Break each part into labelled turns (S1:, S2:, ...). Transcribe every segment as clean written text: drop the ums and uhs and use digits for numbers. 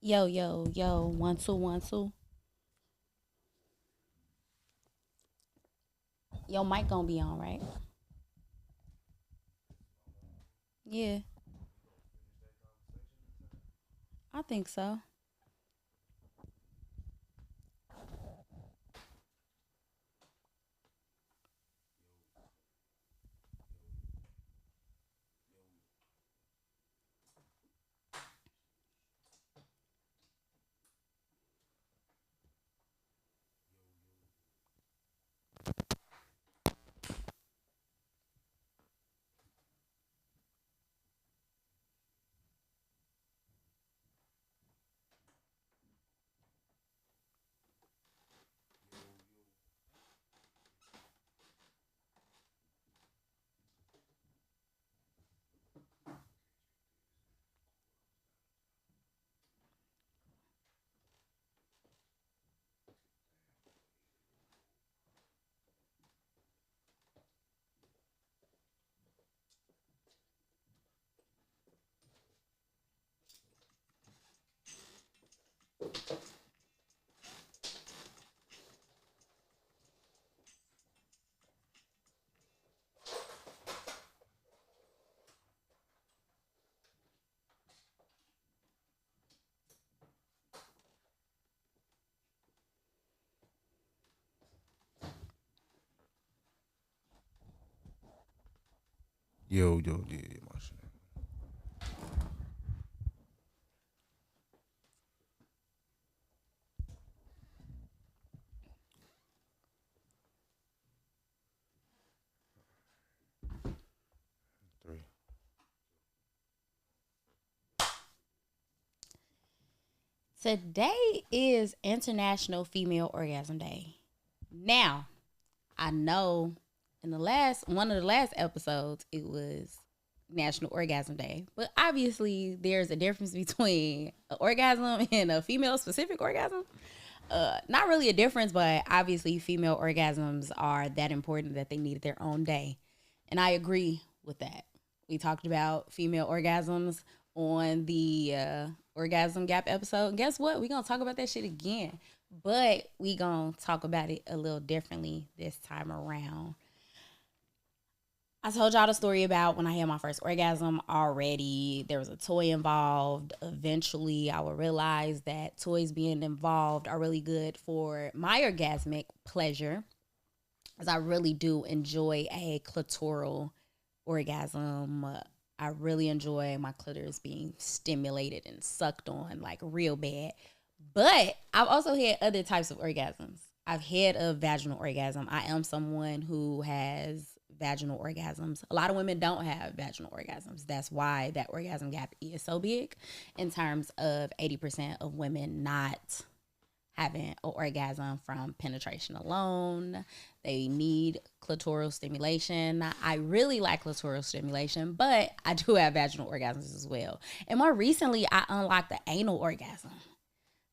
S1: Yo, yo, yo, 1 2 1 2. Your mic gonna be on, right? Yeah, I think so.
S2: Yo, yeah, my shit. 3.
S1: Today is International Female Orgasm Day. Now, I know in the last one of the last episodes it was National Orgasm Day, but obviously there's a difference between an orgasm and a female specific orgasm. Not really a difference, but obviously female orgasms are that important that they need their own day. And I agree with that. We talked about female orgasms on the orgasm gap episode. And guess what? We're going to talk about that shit again. But we going to talk about it a little differently this time around. I told y'all the story about when I had my first orgasm already. There was a toy involved. Eventually, I would realize that toys being involved are really good for my orgasmic pleasure, as I really do enjoy a clitoral orgasm. I really enjoy my clitoris being stimulated and sucked on like real bad. But I've also had other types of orgasms. I've had a vaginal orgasm. I am someone who has vaginal orgasms. A lot of women don't have vaginal orgasms. That's why that orgasm gap is so big in terms of 80% of women not having an orgasm from penetration alone. They need clitoral stimulation. I really like clitoral stimulation, but I do have vaginal orgasms as well. And more recently, I unlocked the anal orgasm.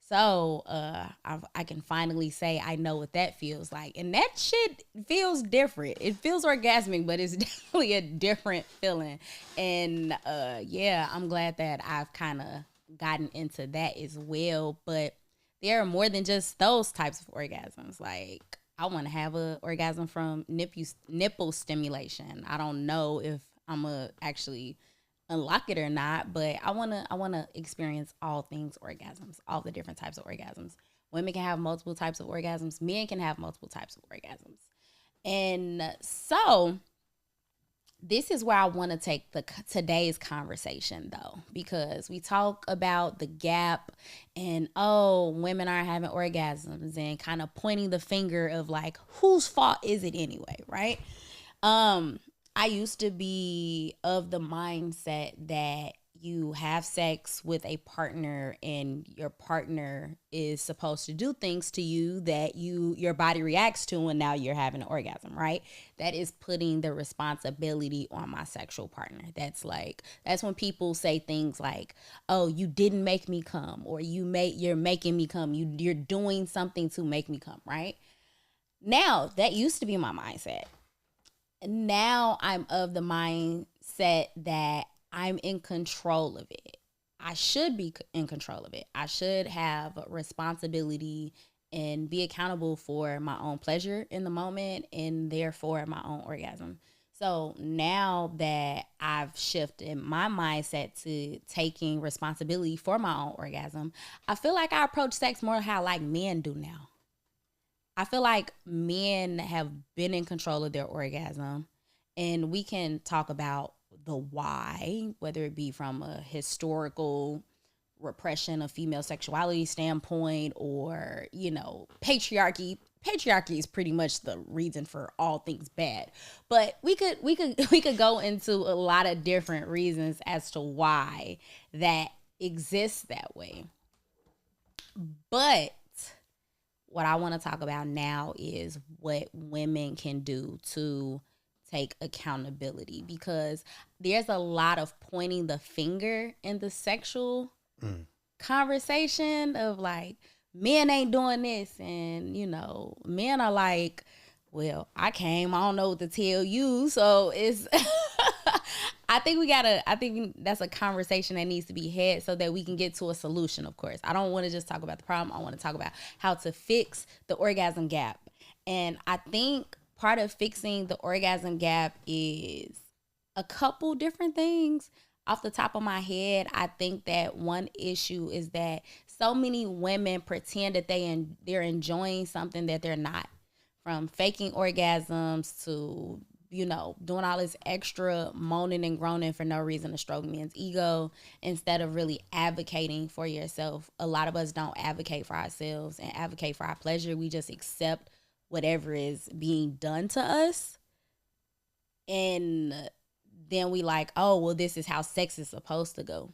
S1: So I can finally say I know what that feels like. And that shit feels different. It feels orgasmic, but it's definitely a different feeling. And yeah, I'm glad that I've kind of gotten into that as well. But there are more than just those types of orgasms. Like I want to have a orgasm from nipple stimulation. I don't know if I'm a actually unlock it or not, but I wanna experience all things orgasms, all the different types of orgasms. Women can have multiple types of orgasms. Men can have multiple types of orgasms. And so this is where I want to take the today's conversation though, because we talk about the gap and oh, women aren't having orgasms and kind of pointing the finger of like whose fault is it anyway, right? I used to be of the mindset that you have sex with a partner and your partner is supposed to do things to you that your body reacts to and now you're having an orgasm, right? That is putting the responsibility on my sexual partner. That's when people say things like, "Oh, you didn't make me come," or you're making me come. You're doing something to make me come, right? Now, that used to be my mindset. Now I'm of the mindset that I'm in control of it. I should be in control of it. I should have responsibility and be accountable for my own pleasure in the moment and therefore my own orgasm. So now that I've shifted my mindset to taking responsibility for my own orgasm, I feel like I approach sex more how like men do now. I feel like men have been in control of their orgasm, and we can talk about the why, whether it be from a historical repression of female sexuality standpoint or, patriarchy. Patriarchy is pretty much the reason for all things bad. But we could go into a lot of different reasons as to why that exists that way. But what I want to talk about now is what women can do to take accountability, because there's a lot of pointing the finger in the sexual conversation of like, men ain't doing this, and men are like, well, I came, I don't know what to tell you. So it's I think that's a conversation that needs to be had so that we can get to a solution, of course. I don't want to just talk about the problem. I want to talk about how to fix the orgasm gap. And I think part of fixing the orgasm gap is a couple different things. Off the top of my head, I think that one issue is that so many women pretend that they're enjoying something that they're not. From faking orgasms to doing all this extra moaning and groaning for no reason to stroke men's ego instead of really advocating for yourself. A lot of us don't advocate for ourselves and advocate for our pleasure. We just accept whatever is being done to us. And then we like, oh, well, this is how sex is supposed to go.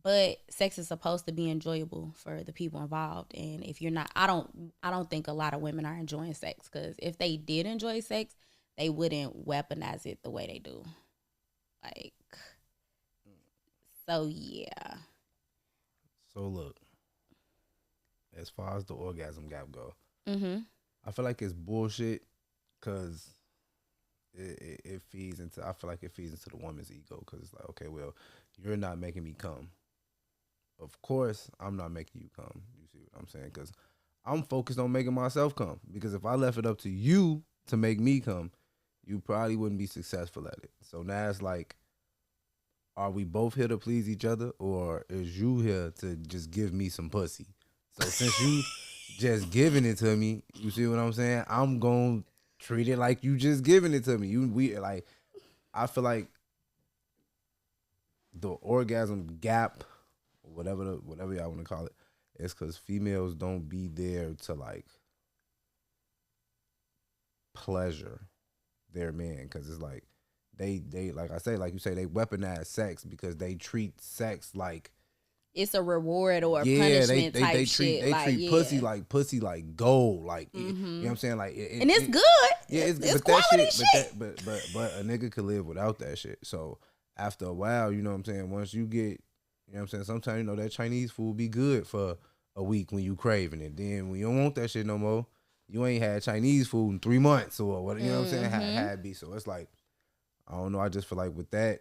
S1: But sex is supposed to be enjoyable for the people involved. And if you're not, I don't think a lot of women are enjoying sex, because if they did enjoy sex, they wouldn't weaponize it the way they do. Like, so yeah.
S2: So look, as far as the orgasm gap go,
S1: Mm-hmm.
S2: I feel like it's bullshit because it feeds into. I feel like it feeds into the woman's ego because it's like, okay, well, you're not making me come. Of course, I'm not making you come. You see what I'm saying? Because I'm focused on making myself come. Because if I left it up to you to make me come, you probably wouldn't be successful at it. So now it's like, are we both here to please each other, or is you here to just give me some pussy? So since you just giving it to me, you see what I'm saying? I'm gonna treat it like you just giving it to me. I feel like the orgasm gap, whatever y'all want to call it, is because females don't be there to like pleasure their man, because it's like they like I say, like you say, they weaponize sex because they treat sex like
S1: it's a reward or a punishment type
S2: they
S1: shit.
S2: They
S1: like,
S2: treat pussy like gold, like you know what I'm saying, like
S1: and it's good.
S2: Yeah,
S1: it's quality shit.
S2: But a nigga could live without that shit. So after a while, you know what I'm saying, once you get, you know what I'm saying, sometimes that Chinese food be good for a week when you craving it. Then when you don't want that shit no more, you ain't had Chinese food in 3 months or what, you know what I'm saying? Had be. So it's like, I don't know, I just feel like with that,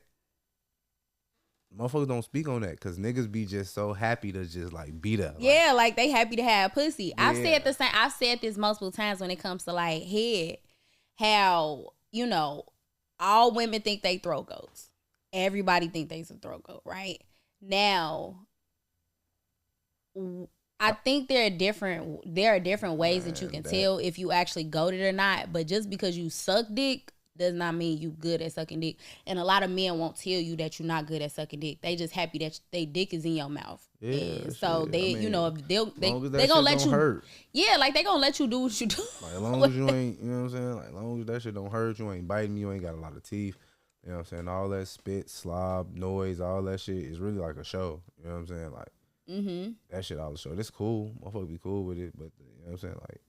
S2: motherfuckers don't speak on that because niggas be just so happy to just like beat up.
S1: Yeah, like they happy to have pussy. Yeah. I've said this multiple times when it comes to like head, how, all women think they throat goats. Everybody think they's a throat goat, right? Now, I think there are different ways that you can tell if you actually goated or not. But just because you suck dick does not mean you good at sucking dick. And a lot of men won't tell you that you're not good at sucking dick. They just happy that they dick is in your mouth.
S2: Yeah,
S1: and so they,
S2: they
S1: gonna let you hurt. Yeah, like they gonna let you do what you do.
S2: Like as long as you ain't, you know what I'm saying? Like as long as that shit don't hurt, you ain't biting, you ain't got a lot of teeth. You know what I'm saying? All that spit, slob, noise, all that shit is really like a show. You know what I'm saying? Like that shit all the show. It's cool. Motherfucker be cool with it, but you know what I'm saying? Like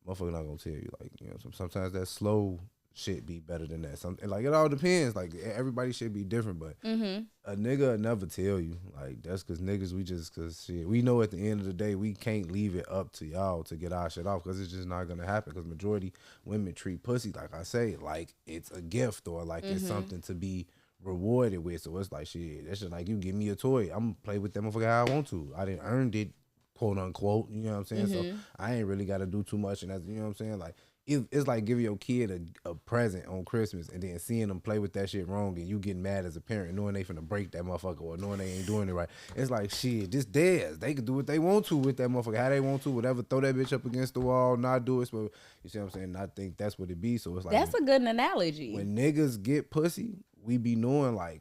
S2: motherfucker not gonna tell you. Like, you know, sometimes that slow shit be better than that. Like it all depends. Like everybody should be different, but a nigga will never tell you. Like that's because niggas, cause shit, we know at the end of the day we can't leave it up to y'all to get our shit off, because it's just not gonna happen. Because majority women treat pussy, like I say, like it's a gift or like it's something to be rewarded with. So it's like shit. That's just like you give me a toy, I'm gonna play with that motherfucker how I want to. I didn't earn it, quote unquote. You know what I'm saying? So I ain't really got to do too much, and that's, you know what I'm saying. Like it's like giving your kid a present on Christmas and then seeing them play with that shit wrong and you getting mad as a parent knowing they finna break that motherfucker or knowing they ain't doing it right. It's like shit, this theirs. They can do what they want to with that motherfucker, how they want to, whatever. Throw that bitch up against the wall, not do it. But you see what I'm saying? I think that's what it be. So it's like
S1: that's a good analogy.
S2: When niggas get pussy, we be knowing like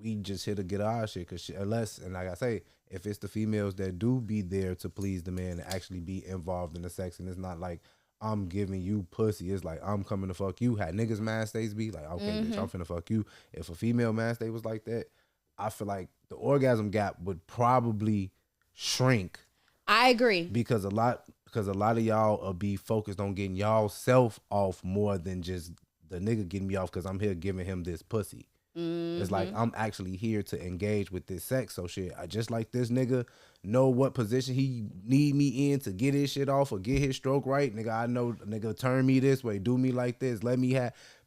S2: we just here to get our shit, cause unless, and like I say, if it's the females that do be there to please the man and actually be involved in the sex, and it's not like I'm giving you pussy, it's like I'm coming to fuck you. How niggas mind states be like, okay, bitch, I'm finna fuck you. If a female mind state was like that, I feel like the orgasm gap would probably shrink.
S1: I agree,
S2: because a lot of y'all will be focused on getting y'all self off more than just the nigga getting me off because I'm here giving him this pussy. It's like I'm actually here to engage with this sex. So shit, I just like this nigga know what position he need me in to get his shit off or get his stroke right. Nigga, I know nigga turn me this way, do me like this, let me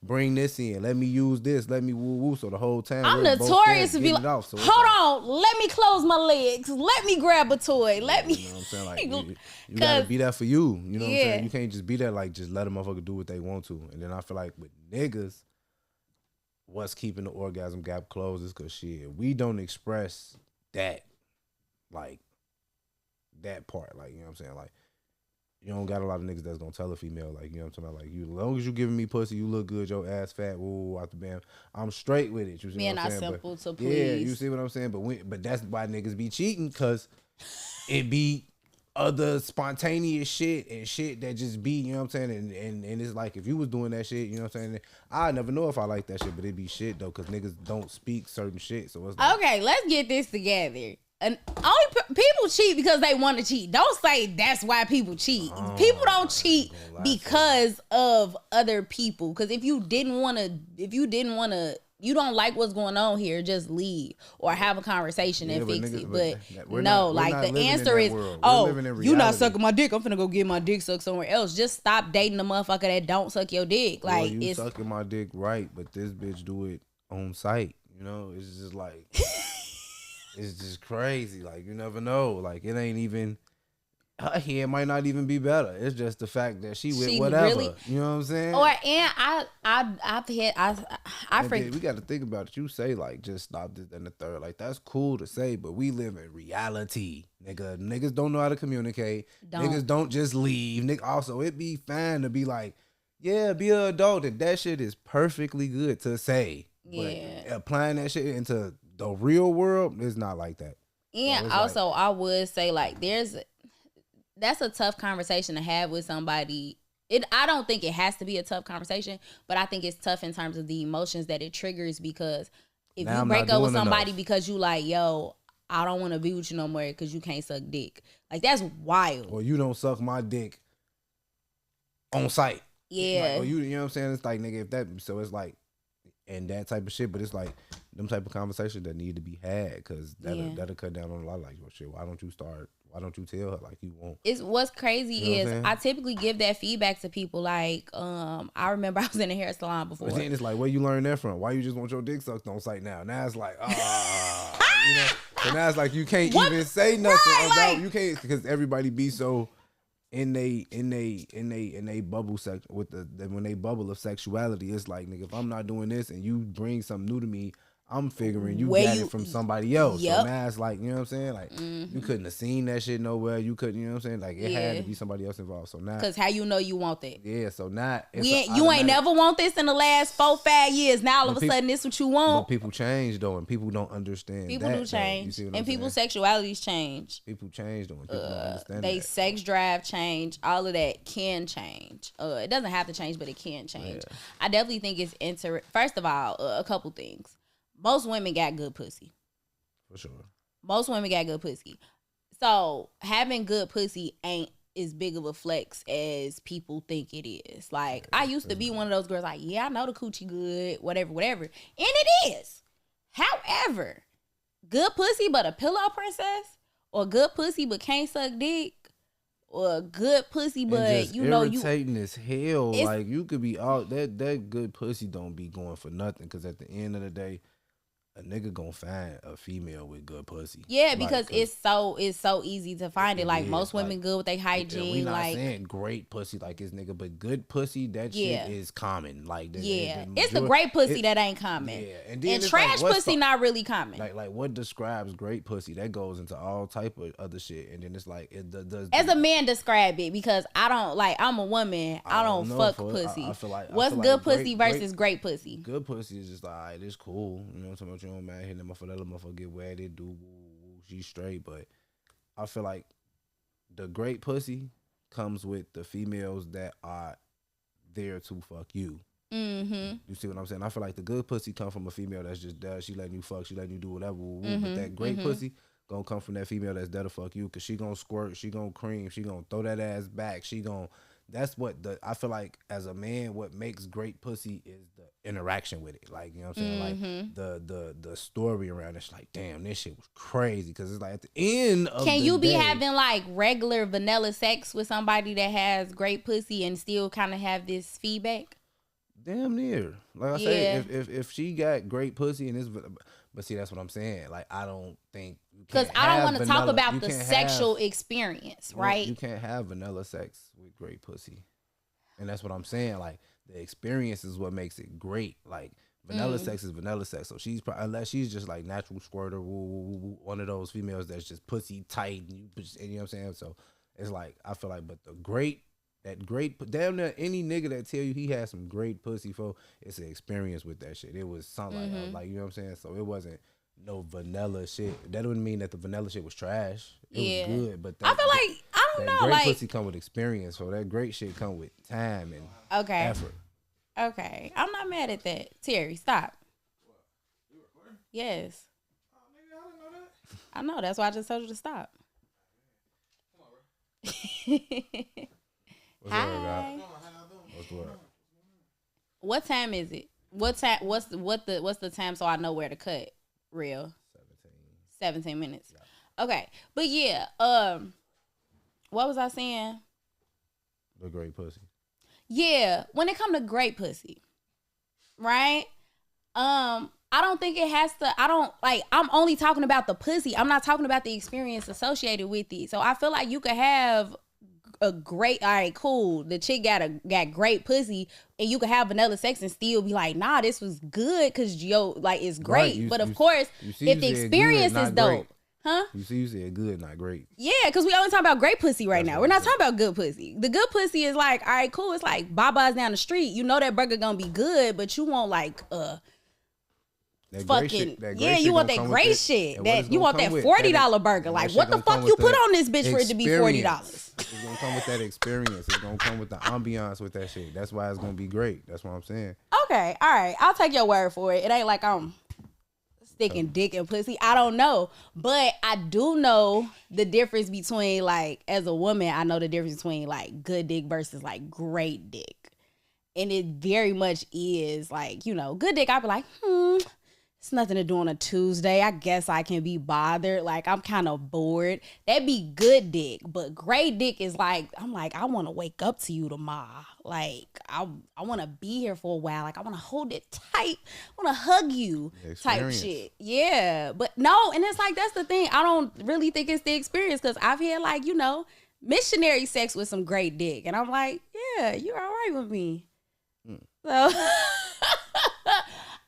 S2: bring this in, let me use this, let me woo woo. So the whole time
S1: I'm notorious to be like, hold on, let me close my legs, let me grab a toy, let me.
S2: You know what I'm saying? Like you gotta be that for you. You know what I'm saying? You can't just be that like just let a motherfucker do what they want to. And then I feel like with niggas, what's keeping the orgasm gap closed is because shit, we don't express that, like, that part. Like, you know what I'm saying? Like, you don't got a lot of niggas that's gonna tell a female, like, you know what I'm talking about? Like, you, as long as you giving me pussy, you look good, your ass fat, woo, out the bam, I'm straight with it. You see what I'm saying?
S1: Simple to please.
S2: Yeah, you see what I'm saying? But that's why niggas be cheating, because it be other spontaneous shit and shit that just be, you know what I'm saying? And it's like, if you was doing that shit, you know what I'm saying? I never know if I like that shit, but it be shit though, because niggas don't speak certain shit. So it's like,
S1: okay, let's get this together. And people cheat because they want to cheat. Don't say that's why people cheat. People don't cheat because of other people. Because if you don't like what's going on here, just leave or have a conversation and fix it. But no, like the answer is, oh, you not sucking my dick, I'm finna go get my dick sucked somewhere else. Just stop dating a motherfucker that don't suck your dick. Like,
S2: well, you sucking my dick right, but this bitch do it on site. You know, it's just like, it's just crazy. Like, you never know. Like, it ain't even, her hair might not even be better. It's just the fact that she with whatever. Really, you know what I'm saying?
S1: Or I forget.
S2: We got to think about it. You say like just stop this and the third. Like, that's cool to say, but we live in reality, nigga. Niggas don't know how to communicate. Niggas don't just leave. Also, it be fine to be like, yeah, be an adult, and that shit is perfectly good to say. Yeah. But applying that shit into the real world is not like that.
S1: And so also, I would say like that's a tough conversation to have with somebody. I don't think it has to be a tough conversation, but I think it's tough in terms of the emotions that it triggers, because if you break up with somebody because you like, yo, I don't want to be with you no more because you can't suck dick. Like, that's wild.
S2: Or you don't suck my dick on site.
S1: Yeah.
S2: Like, or you know what I'm saying? It's like, nigga, if that, so it's like, and that type of shit, but it's like them type of conversations that need to be had, because that'll cut down on a lot. Like, well, shit, why don't you tell her like you won't?
S1: It's what's crazy, you know, is I typically give that feedback to people. Like, I remember I was in a hair salon before.
S2: But then it's like, where you learn that from? Why you just want your dick sucked on site now? Now it's like, you know. So now it's like you can't even say nothing about, like, you can't, because everybody be so in they bubble sex with when they bubble of sexuality. It's like, nigga, if I'm not doing this and you bring something new to me, I'm figuring you got it from somebody else. Yep. So now it's like, you know what I'm saying? Like, you couldn't have seen that shit nowhere. You couldn't, you know what I'm saying? Like, it had to be somebody else involved. So now,
S1: because how you know you want that?
S2: Yeah, so now
S1: you ain't never want this in the last 4-5 years. Now all of a sudden this what you want.
S2: But people change though, and people don't understand.
S1: People do change, and people's sexualities change.
S2: People change though, and people don't understand.
S1: They sex drive change. All of that can change. It doesn't have to change, but it can change. Yeah. I definitely think it's First of all, a couple things. Most women got good pussy.
S2: For sure.
S1: Most women got good pussy. So having good pussy ain't as big of a flex as people think it is. Like, I used to be one of those girls like, yeah, I know the coochie good, whatever. And it is. However, good pussy but a pillow princess, or good pussy but can't suck dick, good pussy, but
S2: just
S1: you know
S2: irritating as hell. Like you could be all that good pussy don't be going for nothing. Because at the end of the day, a nigga gonna find a female with good pussy.
S1: Yeah, because it's so easy to find it. Like most women good with their hygiene.
S2: We not
S1: like
S2: saying great pussy like this nigga, but good pussy, that shit is common. Like
S1: it's the great pussy that ain't common. Yeah, and trash pussy not really common.
S2: Like what describes great pussy? That goes into all type of other shit. And then it's like it does.
S1: As a man, describe it, because I don't like. I'm a woman. I don't fuck pussy.
S2: I feel like
S1: what's good pussy versus great pussy?
S2: Good pussy is just like, all right, it's cool. You know what I'm saying? You don't mind hitting them motherfucker, let them motherfucker get wetted, do woo, woo, she's straight. But I feel like the great pussy comes with the females that are there to fuck you. Mm-hmm. You see what I'm saying? I feel like the good pussy come from a female that's just there. She letting you fuck, she letting you do whatever. Woo, woo. But that great pussy gonna come from that female that's there to fuck you, because she gonna squirt, she gonna cream, she gonna throw that ass back, she gonna. That's what I feel like as a man, what makes great pussy is the interaction with it. Like, you know what I'm saying? Like the story around it's like, damn, this shit was crazy. Because it's like at the end of
S1: Can you be
S2: day,
S1: having like regular vanilla sex with somebody that has great pussy and still kind of have this feedback?
S2: Damn near. Like I say, if she got great pussy and it's, but see, that's what I'm saying. Like, I don't think,
S1: because I don't want to talk about the sexual experience, right?
S2: You can't have vanilla sex with great pussy, and that's what I'm saying. Like, the experience is what makes it great. Like, vanilla sex is vanilla sex. So she's probably, unless she's just like natural squirter, woo, woo, woo, woo, one of those females that's just pussy tight, and you know what I'm saying. So it's like, I feel like, but damn near any nigga that tell you he had some great pussy for, it's an experience with that shit. It was something like, you know what I'm saying. So it wasn't no vanilla shit. That wouldn't mean that the vanilla shit was trash. It was good, but
S1: I feel like, I don't know,
S2: great
S1: like,
S2: pussy come with experience. So that great shit come with time and effort.
S1: Okay, I'm not mad at that. Terry, stop.
S3: What? You recording?
S1: Yes.
S3: Oh, nigga, I didn't know that.
S1: I know. That's why I just told you to stop.
S3: Come on, bro.
S2: What's up, God? What's the word?
S1: What time is it? What time? What's the time so I know where to cut? Real. 17 minutes. Yeah. Okay, but yeah. What was I saying?
S2: The great pussy.
S1: Yeah, when it come to great pussy, right? I don't think it has to. I don't like. I'm only talking about the pussy. I'm not talking about the experience associated with it. So I feel like you could have a great, all right, cool. The chick got great pussy, and you could have vanilla sex and still be like, nah, this was good because like it's great. Right. But of course, if the experience is dope. Great. Huh?
S2: You said good, not great.
S1: Yeah, because we only talking about great pussy right now. We're not talking about good pussy. The good pussy is like, all right, cool. It's like Baba's down the street. You know that burger gonna be good, but you want like fucking you want that great shit. That you want that $40 burger. Like, what the fuck you put on this bitch for it to be $40?
S2: It's gonna come with that experience. It's gonna come with the ambiance with that shit. That's why it's gonna be great. That's what I'm saying.
S1: Okay, all right. I'll take your word for it. It ain't like I'm sticking dick and pussy. I don't know. But I do know the difference between, like, as a woman, I know the difference between like good dick versus like great dick. And it very much is like, you know, good dick, I'll be like, it's nothing to do on a Tuesday. I guess I can be bothered. Like, I'm kind of bored. That'd be good dick. But great dick is like, I'm like, I want to wake up to you tomorrow. Like, I want to be here for a while. Like, I want to hold it tight. I want to hug you type shit. Yeah. But no, and it's like, that's the thing. I don't really think it's the experience, because I've had, like, you know, missionary sex with some great dick. And I'm like, yeah, you're all right with me. So...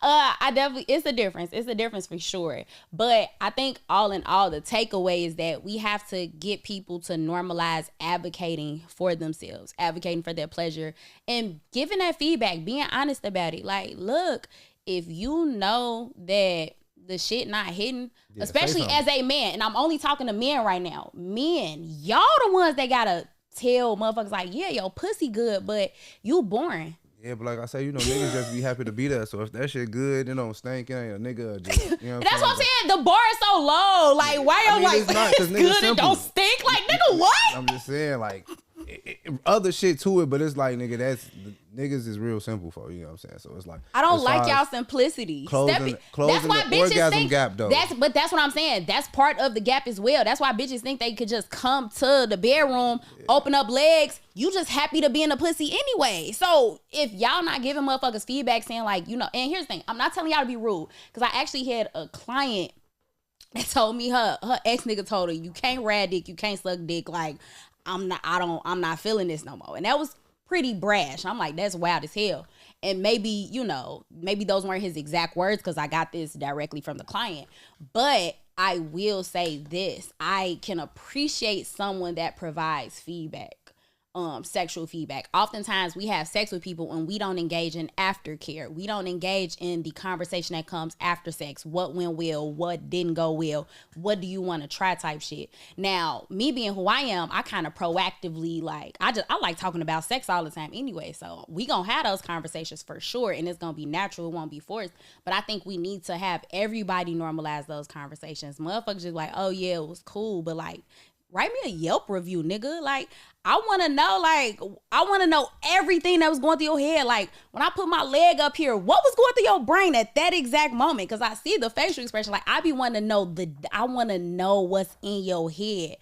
S1: I definitely, it's a difference. It's a difference for sure. But I think all in all, the takeaway is that we have to get people to normalize advocating for themselves, advocating for their pleasure, and giving that feedback, being honest about it. Like, look, if you know that the shit not hitting, especially as a man, and I'm only talking to men right now, men, y'all the ones that gotta tell motherfuckers like, yeah, your pussy good, but you boring.
S2: Yeah, but like I say, you know, niggas just be happy to be there. So if that shit good, it don't stink. It ain't a nigga. Just, you know
S1: that's what I'm saying. The bar is so low. Like, why y'all like, it's good and don't stink? Like, nigga, what?
S2: I'm just saying, like, other shit to it, but it's like, nigga, niggas is real simple for you know what I'm saying. So it's like
S1: I don't
S2: as
S1: like
S2: far
S1: y'all
S2: as
S1: simplicity.
S2: closing
S1: That's why
S2: the
S1: bitches
S2: orgasm
S1: think
S2: gap though.
S1: That's what I'm saying. That's part of the gap as well. That's why bitches think they could just come to the bedroom, open up legs. You just happy to be in the pussy anyway. So if y'all not giving motherfuckers feedback saying like, you know, and here's the thing, I'm not telling y'all to be rude, because I actually had a client that told me her ex nigga told her, you can't ride dick, you can't suck dick, like I'm not feeling this no more. And that was pretty brash. I'm like, that's wild as hell. And maybe, you know, maybe those weren't his exact words, because I got this directly from the client. But I will say this, I can appreciate someone that provides feedback. Sexual feedback. Oftentimes we have sex with people and we don't engage in aftercare. We don't engage in the conversation that comes after sex. What went well? What didn't go well? What do you want to try type shit? Now, me being who I am, I kind of proactively I like talking about sex all the time anyway. So we gonna have those conversations for sure, and it's gonna be natural. It won't be forced. But I think we need to have everybody normalize those conversations. Motherfuckers just like, oh yeah, it was cool, but like, write me a Yelp review, nigga. Like, I want to know everything that was going through your head. Like, when I put my leg up here, what was going through your brain at that exact moment? Because I see the facial expression. Like, I be wanting to know I want to know what's in your head.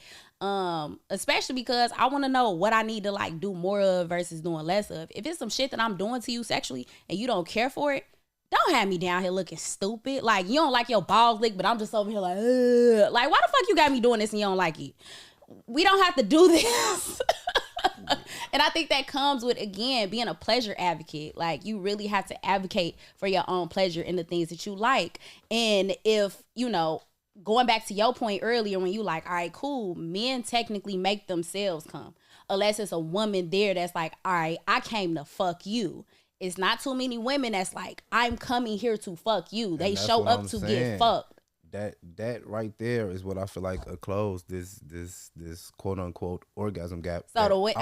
S1: Especially because I want to know what I need to like do more of versus doing less of. If it's some shit that I'm doing to you sexually and you don't care for it, don't have me down here looking stupid. Like, you don't like your balls licked, but I'm just over here like, ugh. Like, why the fuck you got me doing this and you don't like it? We don't have to do this. And I think that comes with, again, being a pleasure advocate. Like, you really have to advocate for your own pleasure in the things that you like. And if, you know, going back to your point earlier when you like, all right, cool, men technically make themselves come. Unless it's a woman there that's like, all right, I came to fuck you. It's not too many women that's like, I'm coming here to fuck you. They show up to get fucked.
S2: That right there is what I feel like a close this quote unquote orgasm gap.
S1: So the women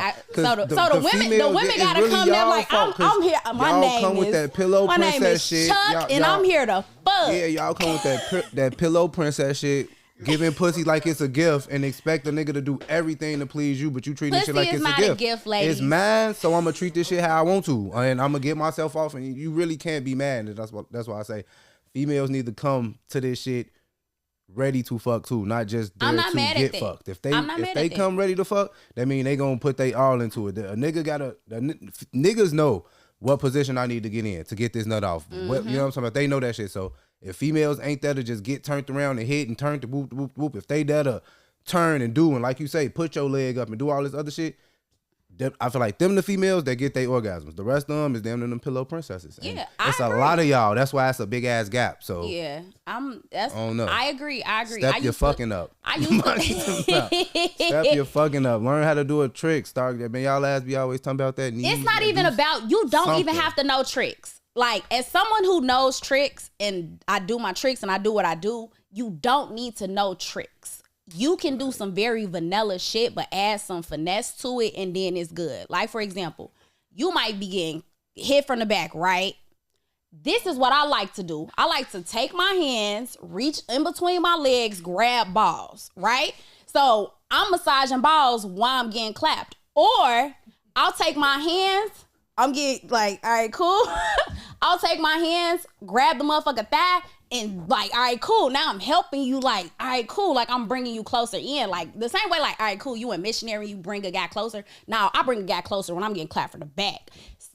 S1: gotta
S2: really
S1: come there like, I'm here. My name
S2: come with that pillow
S1: my
S2: princess
S1: name is
S2: shit.
S1: Chuck, and I'm here to fuck.
S2: Yeah, y'all come with that pillow princess shit. Giving pussy like it's a gift and expect a nigga to do everything to please you, but you treat this shit like it's a gift.
S1: Pussy is not a gift, ladies.
S2: It's mine, so I'm gonna treat this shit how I want to, and I'm gonna get myself off. And you really can't be mad. And that's why I say females need to come to this shit ready to fuck too, not just there to get fucked. If they come ready to fuck, that mean they gonna put they all into it. Niggas know what position I need to get in to get this nut off. Mm-hmm. You know what I'm talking about? They know that shit. So if females ain't there to just get turned around and hit and turn to whoop, whoop, whoop, if they there to turn and do, and like you say, put your leg up and do all this other shit, I feel like them the females that get their orgasms. The rest of them is them pillow princesses. And
S1: yeah,
S2: it's a lot of y'all. That's why it's a big ass gap. So
S1: yeah, I don't know. I agree.
S2: Step your fucking up. Step your fucking up. Learn how to do a trick. Start. Man, y'all ass be always talking about that.
S1: It's not even about, you don't even have to know tricks. Like, as someone who knows tricks, and I do my tricks and I do what I do, you don't need to know tricks. You can do some very vanilla shit, but add some finesse to it, and then it's good. Like, for example, you might be getting hit from the back, right? This is what I like to do. I like to take my hands, reach in between my legs, grab balls, right? So I'm massaging balls while I'm getting clapped. Or I'll take my hands, I'm getting like, all right, cool. I'll take my hands, grab the motherfucker thigh, and like, all right, cool. Now I'm helping you, like, all right, cool. Like, I'm bringing you closer in. Like, the same way, like, all right, cool, you a missionary, you bring a guy closer. Now, I bring a guy closer when I'm getting clapped from the back.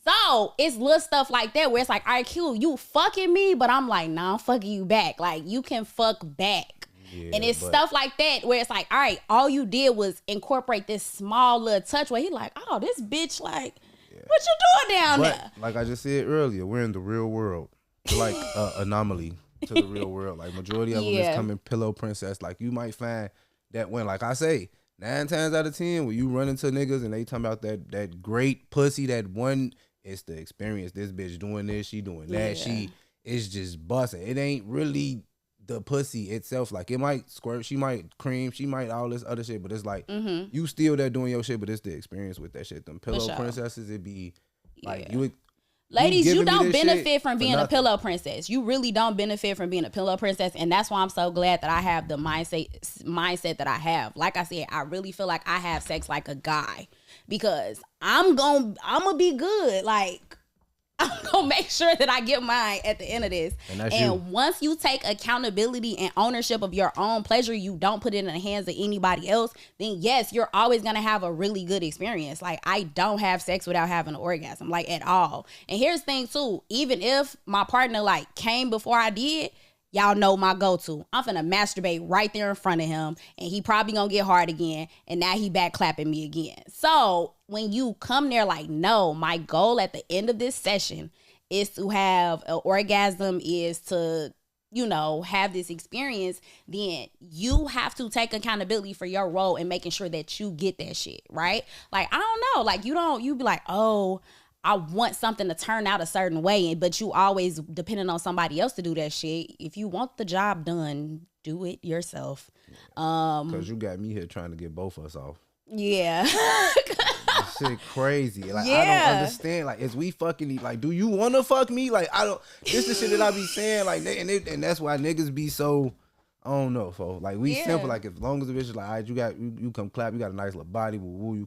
S1: So, it's little stuff like that where it's like, all right, cool, you fucking me, but I'm like, nah, I'm fucking you back. Like, you can fuck back. Yeah, and it's stuff like that where it's like, all right, all you did was incorporate this small little touch where he like, oh, this bitch, like, what you doing down there?
S2: Like I just said earlier, we're in the real world. We're like anomaly to the real world. Like, majority of them is coming pillow princess. Like, you might find that when, like I say, 9 times out of 10, when you run into niggas and they talking about that great pussy, that one, it's the experience. This bitch doing this, she doing that. She is just busting. It ain't really the pussy itself. Like, it might squirt, she might cream, she might all this other shit, but it's like, you still there doing your shit, but it's the experience with that shit. Them pillow princesses, it be like, you
S1: Ladies, you
S2: giving me
S1: don't
S2: this
S1: benefit
S2: shit
S1: from
S2: for
S1: being a
S2: nothing.
S1: pillow princess. You really don't benefit from being a pillow princess, and that's why I'm so glad that I have the mindset that I have. Like I said, I really feel like I have sex like a guy because I'm gonna be good. Like I'm gonna make sure that I get mine at the end of this.
S2: And that's you.
S1: Once you take accountability and ownership of your own pleasure, you don't put it in the hands of anybody else, then yes, you're always gonna have a really good experience. Like I don't have sex without having an orgasm, like at all. And here's the thing too, even if my partner like came before I did, y'all know my go-to. I'm finna masturbate right there in front of him, and he probably gonna get hard again, and now he back clapping me again. So when you come there like, no, my goal at the end of this session is to have an orgasm, is to, you know, have this experience, then you have to take accountability for your role in making sure that you get that shit, right? Like, I don't know, like you be like, oh, I want something to turn out a certain way, but you always depending on somebody else to do that shit. If you want the job done, do it yourself.
S2: Because you got me here trying to get both of us off.
S1: Yeah.
S2: This shit crazy. Like, I don't understand. Like, is we fucking, like, do you want to fuck me? Like, I don't, this the shit that I be saying. Like, and that's why niggas be so, I don't know, folks. Like, we simple. Like, as long as the bitch is like, all right, you come clap, you got a nice little body, woo, you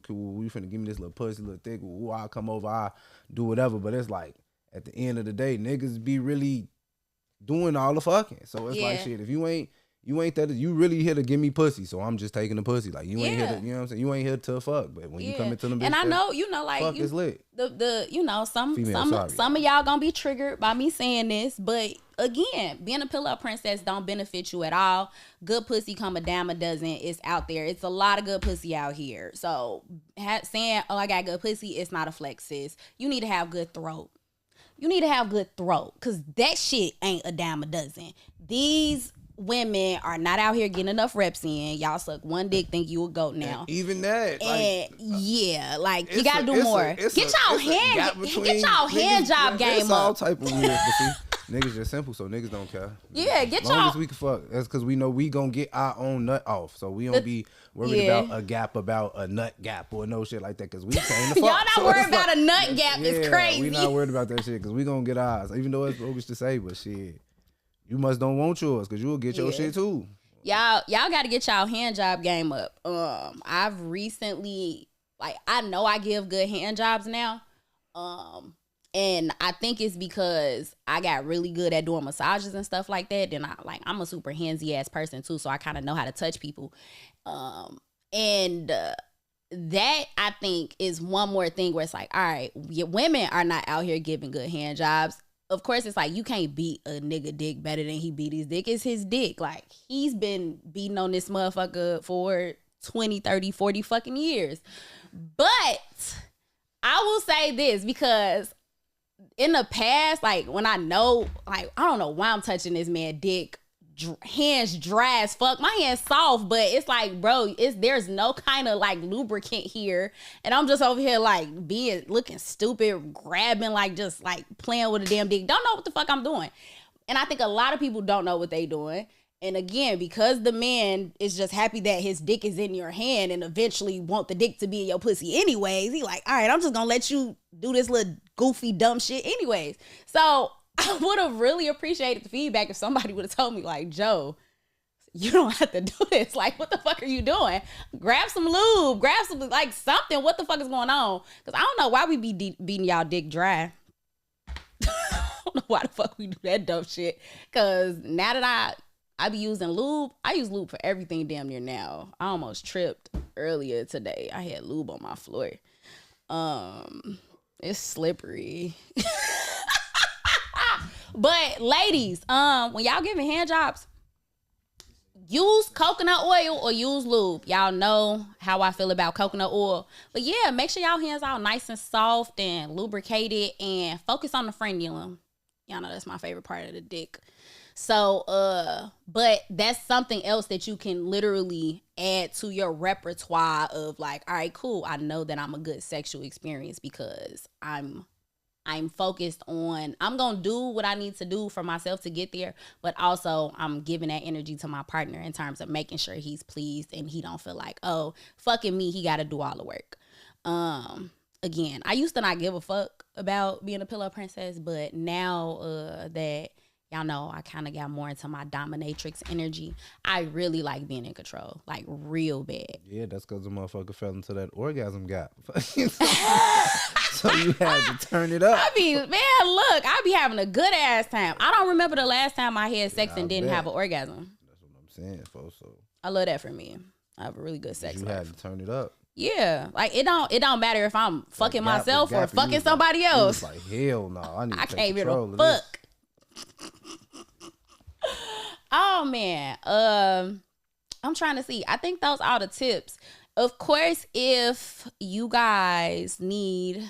S2: finna give me this little pussy, little thick, woo, I'll come over, I'll do whatever. But it's like, at the end of the day, niggas be really doing all the fucking. So it's like, shit, if you ain't that, you really here to give me pussy, so I'm just taking the pussy. Like, you ain't here to, you know what I'm saying? You ain't here to fuck, but when you come into them bitch,
S1: and I know, you know, like,
S2: fuck is lit.
S1: The you know, some
S2: Female,
S1: of y'all gonna be triggered by me saying this, but again, being a pillow princess don't benefit you at all. Good pussy come a dime a dozen. It's out there. It's a lot of good pussy out here. So saying, oh, I got good pussy, it's not a flex, sis. You need to have good throat. You need to have good throat, because that shit ain't a dime a dozen. These women are not out here getting enough reps in. Y'all suck one dick, think you a goat now.
S2: And even that, like,
S1: you gotta do more. Get y'all hand job game
S2: it's all
S1: up.
S2: type of weird, but see, niggas just simple, so niggas don't care.
S1: Yeah, get
S2: as long
S1: y'all.
S2: as we can fuck. That's because we know we gonna get our own nut off, so we don't be worried about a gap, about a nut gap or no shit like that, because we came to fuck.
S1: Y'all not
S2: so
S1: worried about a nut gap. It's crazy.
S2: We not worried about that shit, because we gonna get ours, even though it's bogus to say, but shit, you must don't want yours, because you'll get your shit too.
S1: Y'all got to get y'all hand job game up. I've recently, like, I know I give good hand jobs now. And I think it's because I got really good at doing massages and stuff like that. Then I'm a super handsy ass person too, so I kind of know how to touch people. That I think is one more thing where it's like, all right, women are not out here giving good hand jobs. Of course, it's like, you can't beat a nigga dick better than he beat his dick. It's his dick. Like, he's been beating on this motherfucker for 20, 30, 40 fucking years. But I will say this, because in the past, like, when I know, like, I don't know why I'm touching this man dick, hands dry as fuck. My hand's soft, but it's like, bro, there's no kind of like lubricant here, and I'm just over here like looking stupid, grabbing, like, just like playing with a damn dick. Don't know what the fuck I'm doing. And I think a lot of people don't know what they doing. And again, because the man is just happy that his dick is in your hand and eventually want the dick to be in your pussy anyways, he like, all right, I'm just gonna let you do this little goofy dumb shit anyways. So I would have really appreciated the feedback if somebody would have told me, like, Joe, you don't have to do this. Like, what the fuck are you doing? Grab some lube, grab some, like, something. What the fuck is going on? Because I don't know why we be beating y'all dick dry. I don't know why the fuck we do that dumb shit. Because now that I be using lube, I use lube for everything damn near now. I almost tripped earlier today. I had lube on my floor. It's slippery. But ladies, when y'all giving hand jobs, use coconut oil or use lube. Y'all know how I feel about coconut oil. But yeah, make sure y'all hands all nice and soft and lubricated, and focus on the frenulum. Y'all know that's my favorite part of the dick. So, but that's something else that you can literally add to your repertoire of, like, all right, cool, I know that I'm a good sexual experience because I'm focused on, I'm going to do what I need to do for myself to get there, but also I'm giving that energy to my partner in terms of making sure he's pleased and he don't feel like, oh, fucking me, he got to do all the work. Again, I used to not give a fuck about being a pillow princess, but now that y'all know I kind of got more into my dominatrix energy, I really like being in control, like real bad.
S2: Yeah, that's because the motherfucker fell into that orgasm gap. So you had to turn it up.
S1: Man, look, I be having a good ass time. I don't remember the last time I had sex and didn't have an orgasm.
S2: That's what I'm saying, folks. So
S1: I love that for me. I have a really good sex
S2: you
S1: life.
S2: had to turn it up.
S1: Yeah, like it don't matter if I'm fucking
S2: Gap
S1: myself
S2: was
S1: or
S2: gapping.
S1: fucking
S2: You was
S1: somebody
S2: like,
S1: else.
S2: you was like, hell no, I need to
S1: I
S2: take
S1: can't
S2: control
S1: even
S2: of this.
S1: fuck. Oh man, I'm trying to see. I think those are the tips. Of course, if you guys need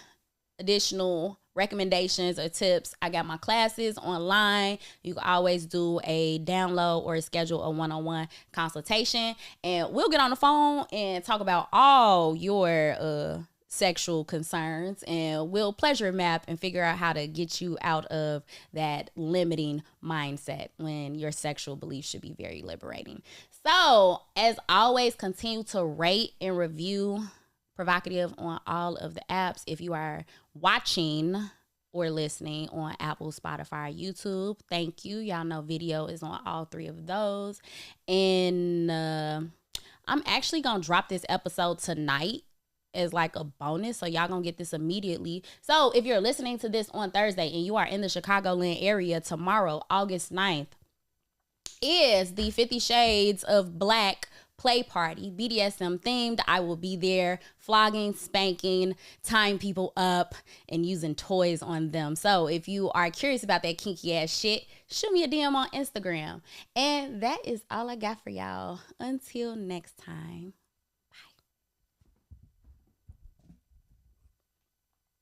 S1: additional recommendations or tips, I got my classes online. You can always do a download or schedule a one-on-one consultation, and we'll get on the phone and talk about all your sexual concerns, and we'll pleasure map and figure out how to get you out of that limiting mindset when your sexual beliefs should be very liberating. So, as always, continue to rate and review Provocative on all of the apps. If you are watching or listening on Apple, Spotify, YouTube, thank you. Y'all know video is on all three of those. And I'm actually going to drop this episode tonight as like a bonus, so y'all gonna get this immediately. So if you're listening to this on Thursday and you are in the Chicagoland area, tomorrow, August 9th, is the 50 Shades of Black play party, BDSM themed. I will be there flogging, spanking, tying people up, and using toys on them. So if you are curious about that kinky ass shit, shoot me a DM on Instagram. And that is all I got for y'all. Until next time.